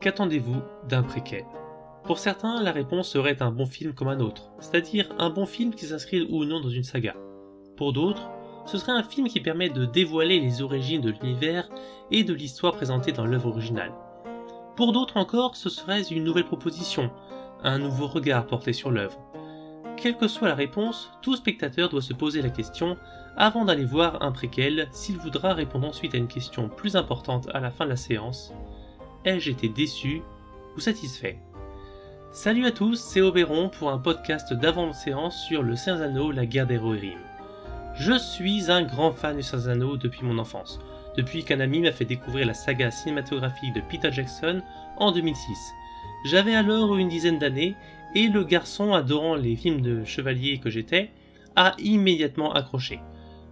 Qu'attendez-vous d'un préquel? Pour certains, la réponse serait un bon film comme un autre, c'est-à-dire un bon film qui s'inscrit ou non dans une saga. Pour d'autres, ce serait un film qui permet de dévoiler les origines de l'univers et de l'histoire présentée dans l'œuvre originale. Pour d'autres encore, ce serait une nouvelle proposition, un nouveau regard porté sur l'œuvre. Quelle que soit la réponse, tout spectateur doit se poser la question avant d'aller voir un préquel s'il voudra répondre ensuite à une question plus importante à la fin de la séance. Ai-je été déçu ou satisfait? Salut à tous, c'est Oberon pour un podcast d'avant-séance sur le Seigneur des Anneaux, la guerre des Rohirrim. Je suis un grand fan du Seigneur des Anneaux depuis mon enfance, depuis qu'un ami m'a fait découvrir la saga cinématographique de Peter Jackson en 2006. J'avais alors une dizaine d'années et le garçon adorant les films de chevalier que j'étais a immédiatement accroché.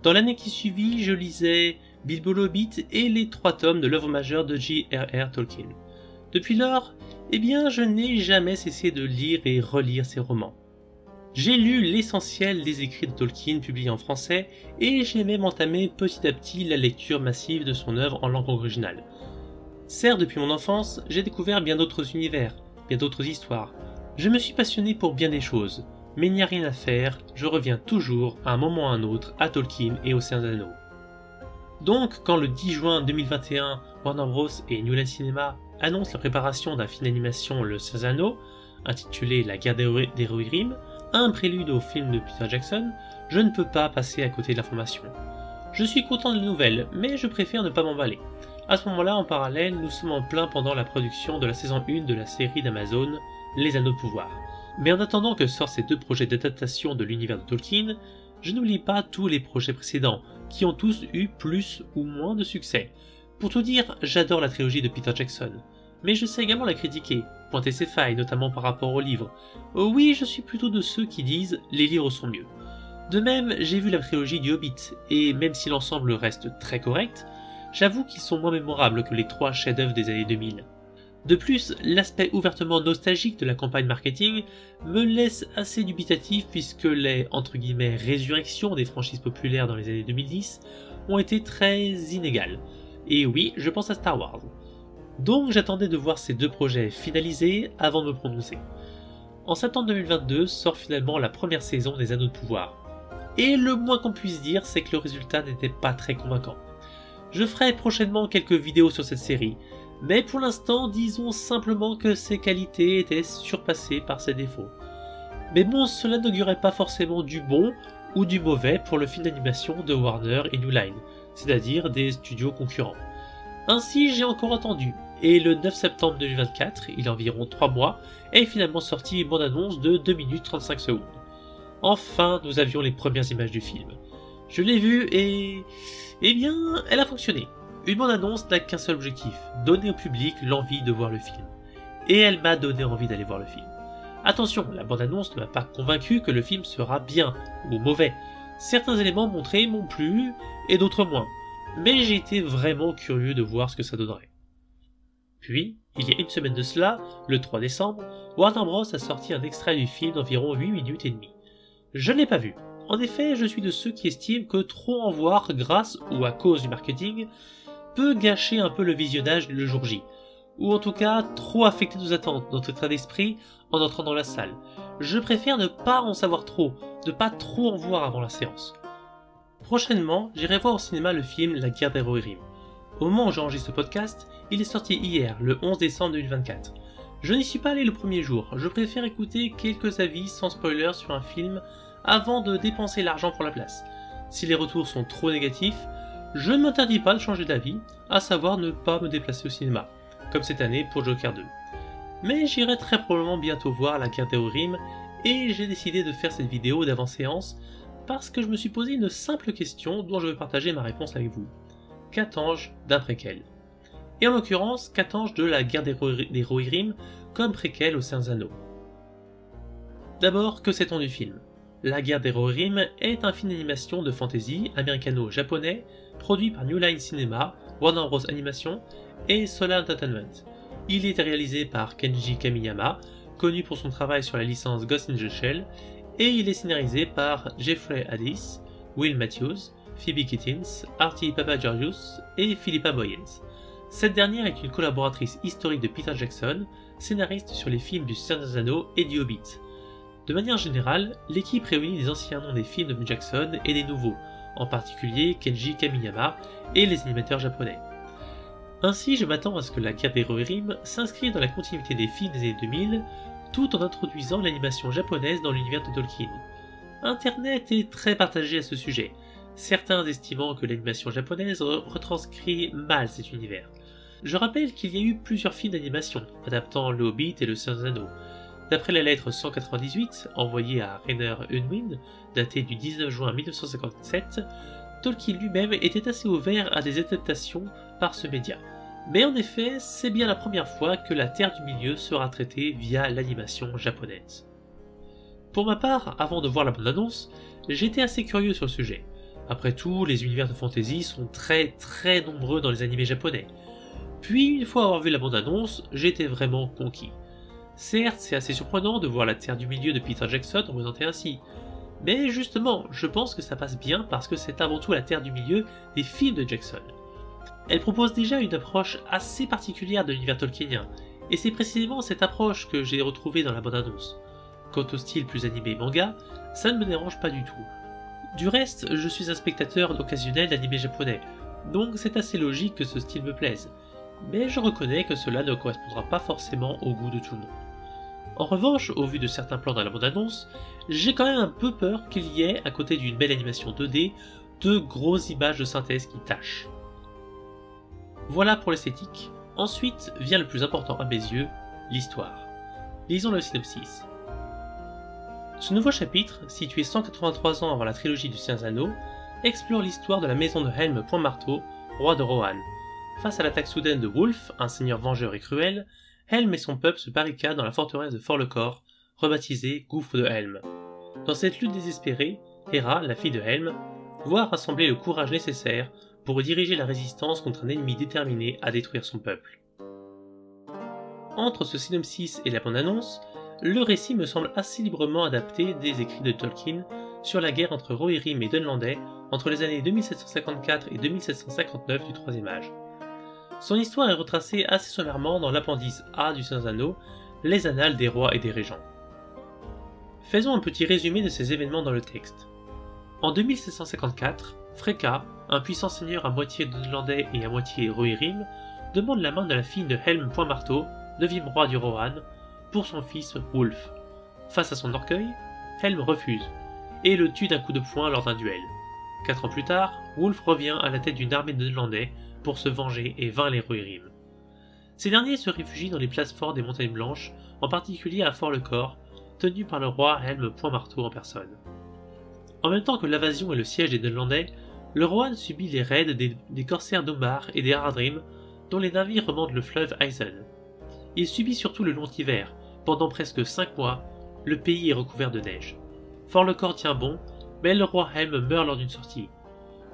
Dans l'année qui suivit, je lisais Bilbo le Hobbit et les 3 tomes de l'œuvre majeure de J.R.R. Tolkien. Depuis lors, je n'ai jamais cessé de lire et relire ces romans. J'ai lu l'essentiel des écrits de Tolkien publiés en français et j'ai même entamé petit à petit la lecture massive de son œuvre en langue originale. Certes, depuis mon enfance, j'ai découvert bien d'autres univers, bien d'autres histoires. Je me suis passionné pour bien des choses, mais il n'y a rien à faire, je reviens toujours, à un moment ou à un autre, à Tolkien et au Seigneur des Anneaux. Donc, quand le 10 juin 2021, Warner Bros. Et New Line Cinema annoncent la préparation d'un film d'animation Le Seigneur des Anneaux, intitulé La guerre des Rohirrim, un prélude au film de Peter Jackson, je ne peux pas passer à côté de l'information. Je suis content de la nouvelle, mais je préfère ne pas m'emballer. À ce moment-là, en parallèle, nous sommes en plein pendant la production de la saison 1 de la série d'Amazon, Les Anneaux de Pouvoir. Mais en attendant que sortent ces 2 projets d'adaptation de l'univers de Tolkien, je n'oublie pas tous les projets précédents, qui ont tous eu plus ou moins de succès. Pour tout dire, j'adore la trilogie de Peter Jackson, mais je sais également la critiquer, pointer ses failles, notamment par rapport aux livres. Oui, je suis plutôt de ceux qui disent « les livres sont mieux ». De même, j'ai vu la trilogie du Hobbit, et même si l'ensemble reste très correct, j'avoue qu'ils sont moins mémorables que les 3 chefs-d'œuvre des années 2000. De plus, l'aspect ouvertement nostalgique de la campagne marketing me laisse assez dubitatif puisque les entre guillemets résurrections des franchises populaires dans les années 2010 ont été très inégales. Et oui, je pense à Star Wars. Donc j'attendais de voir ces 2 projets finalisés avant de me prononcer. En septembre 2022 sort finalement la première saison des Anneaux de Pouvoir. Et le moins qu'on puisse dire, c'est que le résultat n'était pas très convaincant. Je ferai prochainement quelques vidéos sur cette série, mais pour l'instant, disons simplement que ses qualités étaient surpassées par ses défauts. Mais bon, cela n'augurait pas forcément du bon ou du mauvais pour le film d'animation de Warner et New Line, c'est-à-dire des studios concurrents. Ainsi, j'ai encore attendu, et le 9 septembre 2024, il y a environ 3 mois, est finalement sortie une bande-annonce de 2 minutes 35 secondes. Enfin, nous avions les premières images du film. Je l'ai vue et... elle a fonctionné. Une bande-annonce n'a qu'un seul objectif, donner au public l'envie de voir le film. Et elle m'a donné envie d'aller voir le film. Attention, la bande-annonce ne m'a pas convaincu que le film sera bien ou mauvais. Certains éléments montrés m'ont plu et d'autres moins. Mais j'ai été vraiment curieux de voir ce que ça donnerait. Puis, il y a une semaine de cela, le 3 décembre, Warner Bros a sorti un extrait du film d'environ 8 minutes et demie. Je ne l'ai pas vu. En effet, je suis de ceux qui estiment que trop en voir grâce ou à cause du marketing peut gâcher un peu le visionnage le jour J, ou en tout cas trop affecter nos attentes, notre état d'esprit en entrant dans la salle. Je préfère ne pas en savoir trop, ne pas trop en voir avant la séance. Prochainement, j'irai voir au cinéma le film La guerre des Rohirrim. Au moment où j'enregistre ce podcast, il est sorti hier, le 11 décembre 2024. Je n'y suis pas allé le premier jour, je préfère écouter quelques avis sans spoiler sur un film avant de dépenser l'argent pour la place. Si les retours sont trop négatifs, je ne m'interdis pas de changer d'avis, à savoir ne pas me déplacer au cinéma, comme cette année pour Joker 2. Mais j'irai très probablement bientôt voir La guerre des Rohirrim, et j'ai décidé de faire cette vidéo d'avant-séance parce que je me suis posé une simple question dont je vais partager ma réponse avec vous. Qu'attends-je d'un préquel? Et en l'occurrence, qu'attends-je de La guerre des Rohirrim comme préquel au Seigneur des Anneaux? D'abord, que sait-on du film? La guerre des Rohirrim est un film d'animation de fantasy américano-japonais produit par New Line Cinema, Warner Bros Animation et Solar Entertainment. Il est réalisé par Kenji Kamiyama, connu pour son travail sur la licence Ghost in the Shell, et il est scénarisé par Jeffrey Addis, Will Matthews, Phoebe Kittins, Artie Papageorgiou et Philippa Boyens. Cette dernière est une collaboratrice historique de Peter Jackson, scénariste sur les films du Seigneur des Anneaux et du Hobbit. De manière générale, l'équipe réunit les anciens noms des films de Jackson et des nouveaux, en particulier Kenji Kamiyama et les animateurs japonais. Ainsi, je m'attends à ce que la guerre des Rohirrim s'inscrive dans la continuité des films des années 2000, tout en introduisant l'animation japonaise dans l'univers de Tolkien. Internet est très partagé à ce sujet, certains estimant que l'animation japonaise retranscrit mal cet univers. Je rappelle qu'il y a eu plusieurs films d'animation, adaptant le Hobbit et le Seigneur des Anneaux. D'après la lettre 198, envoyée à Rainer Unwin, datée du 19 juin 1957, Tolkien lui-même était assez ouvert à des adaptations par ce média. Mais en effet, c'est bien la première fois que la Terre du Milieu sera traitée via l'animation japonaise. Pour ma part, avant de voir la bande-annonce, j'étais assez curieux sur le sujet. Après tout, les univers de fantasy sont très nombreux dans les animés japonais. Puis, une fois avoir vu la bande-annonce, j'étais vraiment conquis. Certes, c'est assez surprenant de voir la Terre du Milieu de Peter Jackson représentée ainsi, mais justement, je pense que ça passe bien parce que c'est avant tout la Terre du Milieu des films de Jackson. Elle propose déjà une approche assez particulière de l'univers tolkienien, et c'est précisément cette approche que j'ai retrouvée dans la bande-annonce. Quant au style plus animé manga, ça ne me dérange pas du tout. Du reste, je suis un spectateur occasionnel d'animé japonais, donc c'est assez logique que ce style me plaise, mais je reconnais que cela ne correspondra pas forcément au goût de tout le monde. En revanche, au vu de certains plans dans la bande-annonce, j'ai quand même un peu peur qu'il y ait, à côté d'une belle animation 2D, de grosses images de synthèse qui tâchent. Voilà pour l'esthétique. Ensuite vient le plus important à mes yeux, l'histoire. Lisons le synopsis. Ce nouveau chapitre, situé 183 ans avant la trilogie du Seigneur des Anneaux, explore l'histoire de la maison de Helm Pointmarteau, roi de Rohan. Face à l'attaque soudaine de Wulf, un seigneur vengeur et cruel, Helm et son peuple se barricadent dans la forteresse de Fort-le-Corps, rebaptisée Gouffre de Helm. Dans cette lutte désespérée, Hera, la fille de Helm, voit rassembler le courage nécessaire pour diriger la résistance contre un ennemi déterminé à détruire son peuple. Entre ce synopsis et la bande-annonce, le récit me semble assez librement adapté des écrits de Tolkien sur la guerre entre Rohirrim et Dunlandais entre les années 2754 et 2759 du Troisième Âge. Son histoire est retracée assez sommairement dans l'appendice A du Seigneur des Anneaux, les annales des rois et des régents. Faisons un petit résumé de ces événements dans le texte. En 2754, Freka, un puissant seigneur à moitié Dunlandais et à moitié Rohirrim, demande la main de la fille de Helm Pointmarteau, 9e roi du Rohan, pour son fils Wulf. Face à son orgueil, Helm refuse, et le tue d'un coup de poing lors d'un duel. 4 ans plus tard, Wulf revient à la tête d'une armée de Dunlandais pour se venger et vaincre les Rohirrim. Ces derniers se réfugient dans les places fortes des Montagnes Blanches, en particulier à Fort-le-Corps, tenu par le roi Helm Pointmarteau en personne. En même temps que l'invasion et le siège des Dunlandais, le Rohan subit les raids des corsaires d'Umbar et des Haradrim, dont les navires remontent le fleuve Isen. Il subit surtout le long hiver. Pendant presque 5 mois, le pays est recouvert de neige. Fort-le-Corps tient bon, mais le roi Helm meurt lors d'une sortie.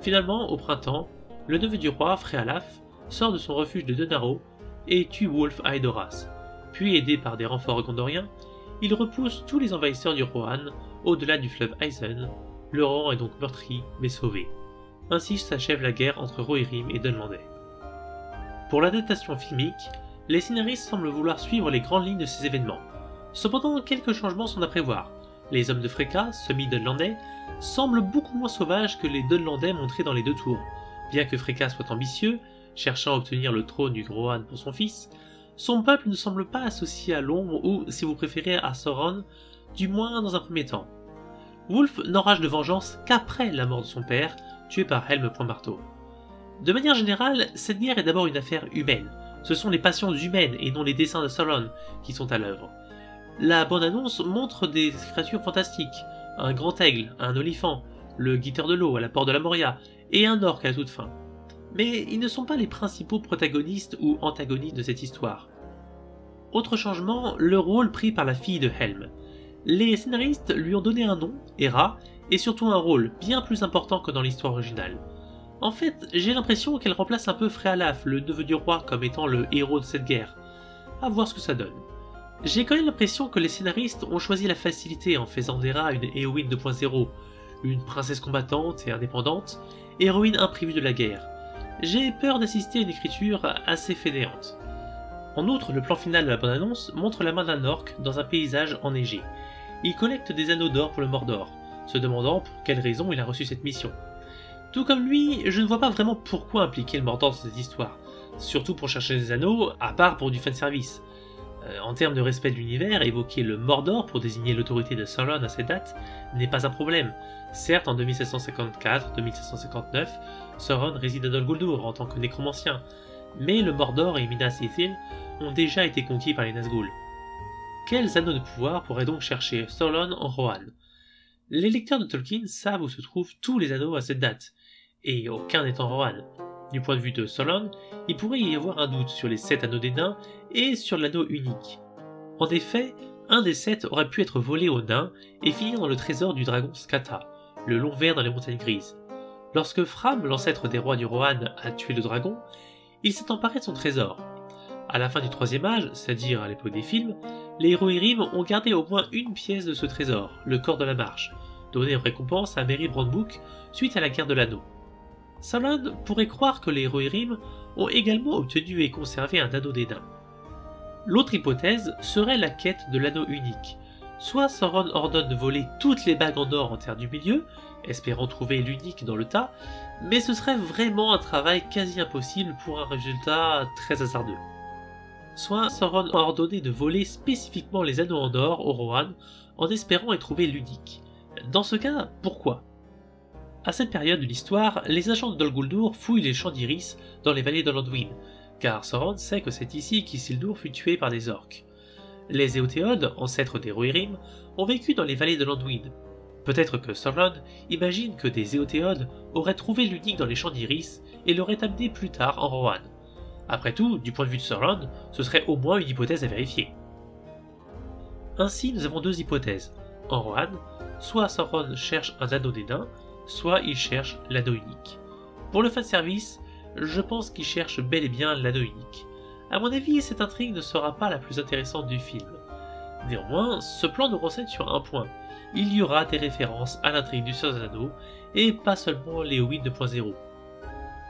Finalement, au printemps, le neveu du roi, Frealaf, sort de son refuge de Denaro et tue Wulf à Edoras. Puis, aidé par des renforts gondoriens, il repousse tous les envahisseurs du Rohan au-delà du fleuve Isen. Le Rohan est donc meurtri, mais sauvé. Ainsi s'achève la guerre entre Rohirrim et Dunlandais. Pour l'adaptation filmique, les scénaristes semblent vouloir suivre les grandes lignes de ces événements. Cependant, quelques changements sont à prévoir. Les hommes de Freka, semi-Dunlandais, semblent beaucoup moins sauvages que les Dunlandais montrés dans les 2 tours. Bien que Freka soit ambitieux, cherchant à obtenir le trône du Rohan pour son fils, son peuple ne semble pas associé à l'ombre ou, si vous préférez, à Sauron, du moins dans un premier temps. Wulf n'enrage de vengeance qu'après la mort de son père, tué par Helm Pointmarteau. De manière générale, cette guerre est d'abord une affaire humaine. Ce sont les passions humaines et non les dessins de Sauron qui sont à l'œuvre. La bande-annonce montre des créatures fantastiques, un grand aigle, un olifant, le guitteur de l'eau à la porte de la Moria, et un orque à la toute fin. Mais ils ne sont pas les principaux protagonistes ou antagonistes de cette histoire. Autre changement, le rôle pris par la fille de Helm. Les scénaristes lui ont donné un nom, Hera, et surtout un rôle bien plus important que dans l'histoire originale. En fait, j'ai l'impression qu'elle remplace un peu Frealaf, le neveu du roi, comme étant le héros de cette guerre. À voir ce que ça donne. J'ai quand même l'impression que les scénaristes ont choisi la facilité en faisant d'Hera une héroïne 2.0, une princesse combattante et indépendante, héroïne imprévue de la guerre. j'ai peur d'assister à une écriture assez fainéante. En outre, le plan final de la bande-annonce montre la main d'un orc dans un paysage enneigé. Il collecte des anneaux d'or pour le Mordor, se demandant pour quelle raison il a reçu cette mission. Tout comme lui, je ne vois pas vraiment pourquoi impliquer le Mordor dans cette histoire, surtout pour chercher des anneaux, à part pour du fanservice. En termes de respect de l'univers, évoquer le Mordor pour désigner l'autorité de Sauron à cette date n'est pas un problème. Certes, en 2754-2759, Sauron réside à Dol Guldur en tant que nécromancien, mais le Mordor et Minas Ithil ont déjà été conquis par les Nazgûl. Quels anneaux de pouvoir pourraient donc chercher Sauron en Rohan? Les lecteurs de Tolkien savent où se trouvent tous les anneaux à cette date, et aucun n'est en Rohan. Du point de vue de Sauron, il pourrait y avoir un doute sur les 7 anneaux des nains et sur l'anneau unique. En effet, un des 7 aurait pu être volé aux nains et finir dans le trésor du dragon Skata, le long ver dans les montagnes grises. Lorsque Fram, l'ancêtre des rois du Rohan, a tué le dragon, il s'est emparé de son trésor. À la fin du Troisième Âge, c'est-à-dire à l'époque des films, les Rohirrim ont gardé au moins une pièce de ce trésor, le corps de la marche, donné en récompense à Merry Brandbook suite à la guerre de l'anneau. Sauron pourrait croire que les Rohirrim ont également obtenu et conservé un anneau des nains. L'autre hypothèse serait la quête de l'anneau unique. Soit Sauron ordonne de voler toutes les bagues en or en Terre du Milieu, espérant trouver l'unique dans le tas, mais ce serait vraiment un travail quasi impossible pour un résultat très hasardeux. Soit Sauron a ordonné de voler spécifiquement les anneaux en or au Rohan en espérant y trouver l'unique. Dans ce cas, pourquoi? À cette période de l'histoire, les agents de Dol Guldur fouillent les champs d'iris dans les vallées de Lordain, car Sauron sait que c'est ici qu'Isildur fut tué par des orques. Les Éotéodes, ancêtres des Rohirrim, ont vécu dans les vallées de Lordain. Peut-être que Sauron imagine que des Éotéodes auraient trouvé l'unique dans les champs d'iris et l'auraient amené plus tard en Rohan. Après tout, du point de vue de Sauron, ce serait au moins une hypothèse à vérifier. Ainsi, nous avons deux hypothèses. En Rohan, soit Sauron cherche un anneau des nains, soit il cherche l'anneau unique. Pour le fanservice, je pense qu'il cherche bel et bien l'anneau unique. A mon avis, cette intrigue ne sera pas la plus intéressante du film. Néanmoins, ce plan nous renseigne sur un point. Il y aura des références à l'intrigue du Seigneur des Anneaux, et pas seulement les Hobbits 2.0.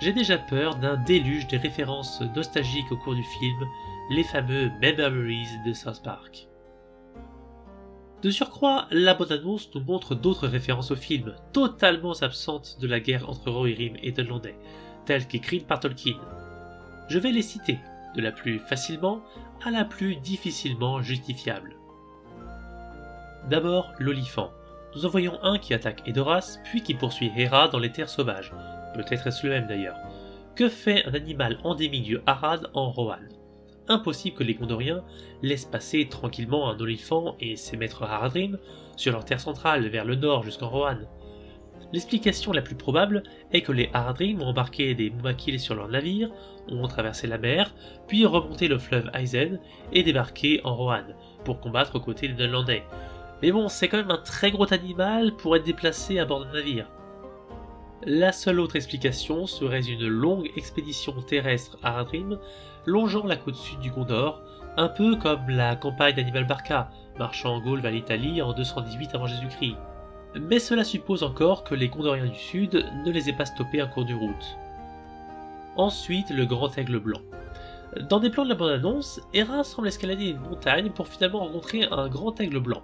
J'ai déjà peur d'un déluge des références nostalgiques au cours du film, les fameux Memories de South Park. De surcroît, la bande-annonce nous montre d'autres références au film, totalement absentes de la guerre entre Rohirrim et Dunlandais, telles qu'écrites par Tolkien. Je vais les citer, de la plus facilement à la plus difficilement justifiable. D'abord, l'olifant. Nous en voyons un qui attaque Edoras, puis qui poursuit Hera dans les terres sauvages. Peut-être est-ce le même d'ailleurs. Que fait un animal endémique du Harad en Rohan? Impossible que les Gondoriens laissent passer tranquillement un olifant et ses maîtres Haradrim sur leur terre centrale vers le nord jusqu'en Rohan. L'explication la plus probable est que les Haradrim ont embarqué des Mumakil sur leur navire, ont traversé la mer, puis remonté le fleuve Aizen et débarqué en Rohan pour combattre aux côtés des Dunlandais. Mais bon, c'est quand même un très gros animal pour être déplacé à bord d'un navire. La seule autre explication serait une longue expédition terrestre Haradrim longeant la côte sud du Gondor, un peu comme la campagne d'Hannibal Barca, marchant en Gaule vers l'Italie en 218 avant Jésus-Christ. Mais cela suppose encore que les Gondoriens du Sud ne les aient pas stoppés en cours de route. Ensuite, le grand aigle blanc. Dans des plans de la bande-annonce, Hera semble escalader une montagne pour finalement rencontrer un grand aigle blanc.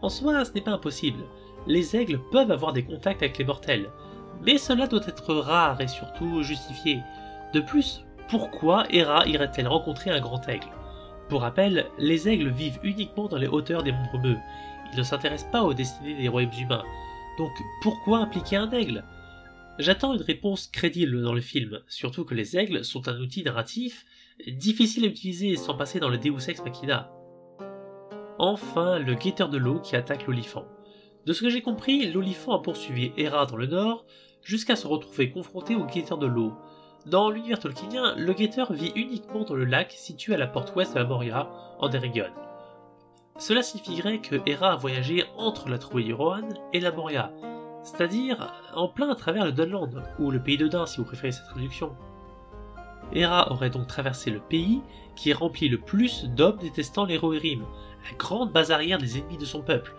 En soi, ce n'est pas impossible. Les aigles peuvent avoir des contacts avec les mortels, mais cela doit être rare et surtout justifié. De plus, pourquoi Hera irait-elle rencontrer un grand aigle? Pour rappel, les aigles vivent uniquement dans les hauteurs des monts brumeux. Ils ne s'intéressent pas aux destinées des royaumes humains. Donc pourquoi impliquer un aigle? J'attends une réponse crédible dans le film, surtout que les aigles sont un outil narratif difficile à utiliser sans passer dans le Deus Ex Machina. Enfin, le guetteur de l'eau qui attaque l'olifant. De ce que j'ai compris, l'olifant a poursuivi Hera dans le nord, jusqu'à se retrouver confronté au guetteur de l'eau. Dans l'univers tolkienien, le guetteur vit uniquement dans le lac situé à la porte ouest de la Moria, en Eregion. Cela signifierait que Hera a voyagé entre la trouée du Rohan et la Moria, c'est-à-dire en plein à travers le Dunland, ou le pays de Dain si vous préférez cette traduction. Hera aurait donc traversé le pays qui est rempli le plus d'hommes détestant les Rohirrim, la grande base arrière des ennemis de son peuple,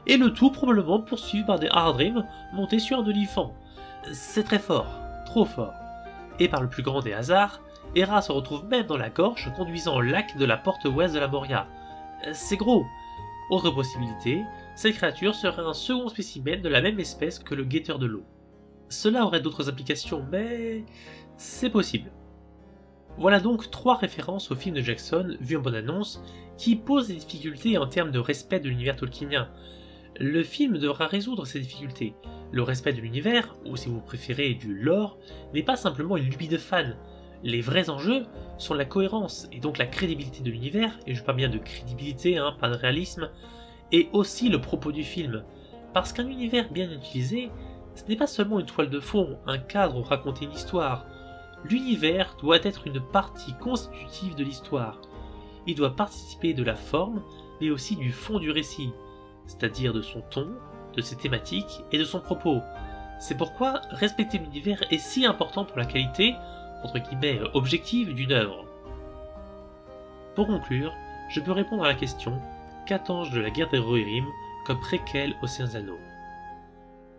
et le tout probablement poursuivi par des Haradrim montés sur un olifant. C'est très fort, trop fort. Et par le plus grand des hasards, Hera se retrouve même dans la gorge conduisant Lac de la porte ouest de la Moria. C'est gros. Autre possibilité, cette créature serait un second spécimen de la même espèce que le guetteur de l'eau. Cela aurait d'autres implications, mais c'est possible. Voilà donc 3 références au film de Jackson, vu en bande-annonce, qui posent des difficultés en termes de respect de l'univers tolkienien. Le film devra résoudre ces difficultés. Le respect de l'univers, ou si vous préférez du lore, n'est pas simplement une lubie de fan. Les vrais enjeux sont la cohérence et donc la crédibilité de l'univers, et je parle bien de crédibilité, pas de réalisme, et aussi le propos du film. Parce qu'un univers bien utilisé, ce n'est pas seulement une toile de fond, un cadre où raconter une histoire. L'univers doit être une partie constitutive de l'histoire. Il doit participer de la forme, mais aussi du fond du récit, c'est-à-dire de son ton, de ses thématiques et de son propos. C'est pourquoi respecter l'univers est si important pour la qualité, entre guillemets, objective d'une œuvre. Pour conclure, je peux répondre à la question « Qu'attends-je de la guerre des Rohirrim comme préquel aux Seigneurs des Anneaux ?»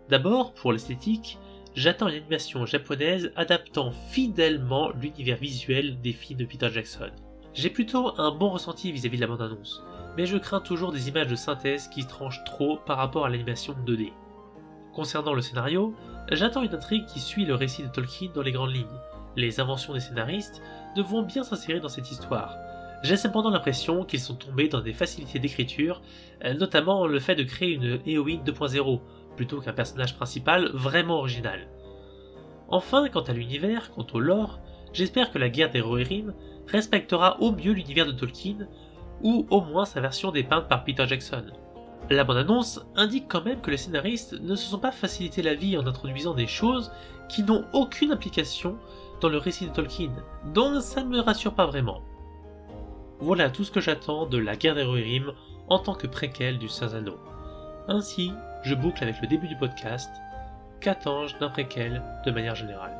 D'abord, pour l'esthétique, j'attends une animation japonaise adaptant fidèlement l'univers visuel des films de Peter Jackson. J'ai plutôt un bon ressenti vis-à-vis de la bande-annonce, mais je crains toujours des images de synthèse qui tranchent trop par rapport à l'animation 2D. Concernant le scénario, j'attends une intrigue qui suit le récit de Tolkien dans les grandes lignes. Les inventions des scénaristes devront bien s'insérer dans cette histoire. J'ai cependant l'impression qu'ils sont tombés dans des facilités d'écriture, notamment le fait de créer une héroïne 2.0, plutôt qu'un personnage principal vraiment original. Enfin, quant à l'univers, quant au lore, j'espère que la guerre des Rohirrim respectera au mieux l'univers de Tolkien, ou au moins sa version dépeinte par Peter Jackson. La bande-annonce indique quand même que les scénaristes ne se sont pas facilité la vie en introduisant des choses qui n'ont aucune implication dans le récit de Tolkien, donc ça ne me rassure pas vraiment. Voilà tout ce que j'attends de la guerre des Rohirrim en tant que préquel du Seigneur des Anneaux. Ainsi, je boucle avec le début du podcast, qu'attends-je d'un préquel de manière générale?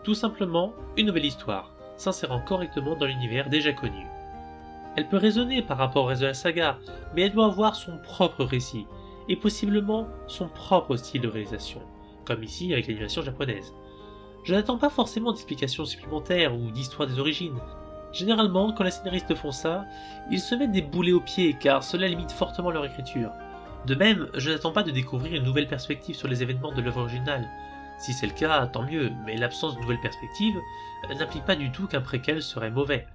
Tout simplement, une nouvelle histoire, s'insérant correctement dans l'univers déjà connu. Elle peut résonner par rapport au reste de la saga, mais elle doit avoir son propre récit, et possiblement son propre style de réalisation, comme ici avec l'animation japonaise. Je n'attends pas forcément d'explications supplémentaires ou d'histoire des origines. Généralement, quand les scénaristes font ça, ils se mettent des boulets aux pieds car cela limite fortement leur écriture. De même, je n'attends pas de découvrir une nouvelle perspective sur les événements de l'œuvre originale. Si c'est le cas, tant mieux, mais l'absence de nouvelle perspective n'implique pas du tout qu'un préquel serait mauvais.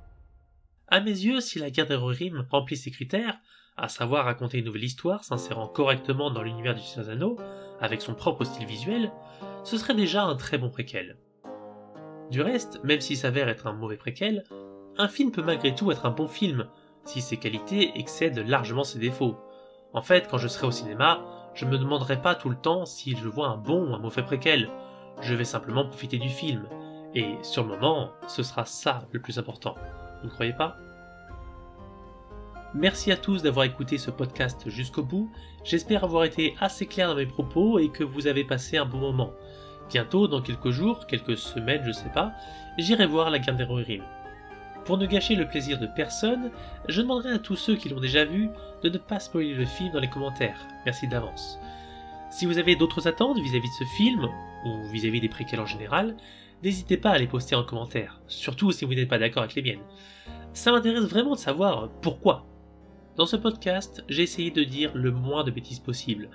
À mes yeux, si la guerre des Rohirrim remplit ces critères, à savoir raconter une nouvelle histoire s'insérant correctement dans l'univers du Seigneur des Anneaux, avec son propre style visuel, ce serait déjà un très bon préquel. Du reste, même s'il s'avère être un mauvais préquel, un film peut malgré tout être un bon film, si ses qualités excèdent largement ses défauts. En fait, quand je serai au cinéma, je me demanderai pas tout le temps si je vois un bon ou un mauvais préquel, je vais simplement profiter du film, et sur le moment, ce sera ça le plus important. Vous ne croyez pas? Merci à tous d'avoir écouté ce podcast jusqu'au bout, j'espère avoir été assez clair dans mes propos et que vous avez passé un bon moment. Bientôt, dans quelques jours, quelques semaines, je sais pas, j'irai voir la guerre des Rohirrim. Pour ne gâcher le plaisir de personne, je demanderai à tous ceux qui l'ont déjà vu de ne pas spoiler le film dans les commentaires, merci d'avance. Si vous avez d'autres attentes vis-à-vis de ce film, ou vis-à-vis des préquels en général, n'hésitez pas à les poster en commentaire, surtout si vous n'êtes pas d'accord avec les miennes. Ça m'intéresse vraiment de savoir pourquoi. Dans ce podcast, j'ai essayé de dire le moins de bêtises possible.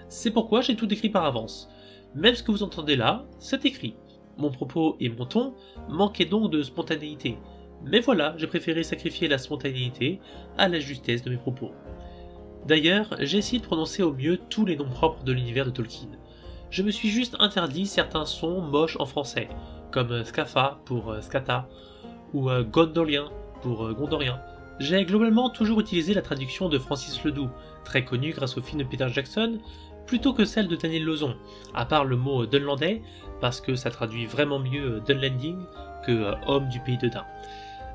C'est pourquoi j'ai tout écrit par avance. Même ce que vous entendez là, c'est écrit. Mon propos et mon ton manquaient donc de spontanéité. Mais voilà, j'ai préféré sacrifier la spontanéité à la justesse de mes propos. D'ailleurs, j'ai essayé de prononcer au mieux tous les noms propres de l'univers de Tolkien. Je me suis juste interdit certains sons moches en français, comme Scafa pour Scata, ou Gondolien pour Gondorien. J'ai globalement toujours utilisé la traduction de Francis Ledoux, très connu grâce au film de Peter Jackson, plutôt que celle de Daniel Lauzon, à part le mot Dunlandais, parce que ça traduit vraiment mieux Dunlanding que homme du pays de Dain.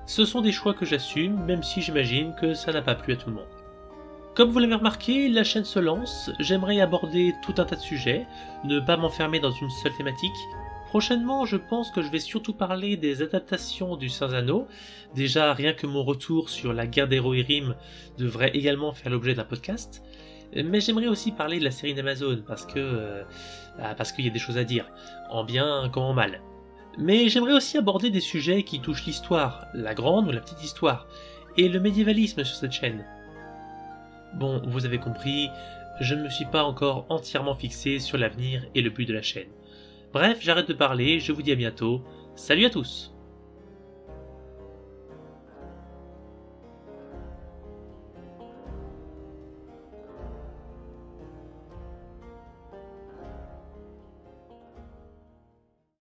Ce sont des choix que j'assume, même si j'imagine que ça n'a pas plu à tout le monde. Comme vous l'avez remarqué, la chaîne se lance, j'aimerais aborder tout un tas de sujets, ne pas m'enfermer dans une seule thématique. Prochainement, je pense que je vais surtout parler des adaptations du Seigneur des Anneaux. Déjà, rien que mon retour sur la guerre des Rohirrim devrait également faire l'objet d'un podcast. Mais j'aimerais aussi parler de la série d'Amazon, parce qu'il y a des choses à dire, en bien comme en mal. Mais j'aimerais aussi aborder des sujets qui touchent l'histoire, la grande ou la petite histoire, et le médiévalisme sur cette chaîne. Bon, vous avez compris, je ne me suis pas encore entièrement fixé sur l'avenir et le but de la chaîne. Bref, j'arrête de parler, je vous dis à bientôt, salut à tous!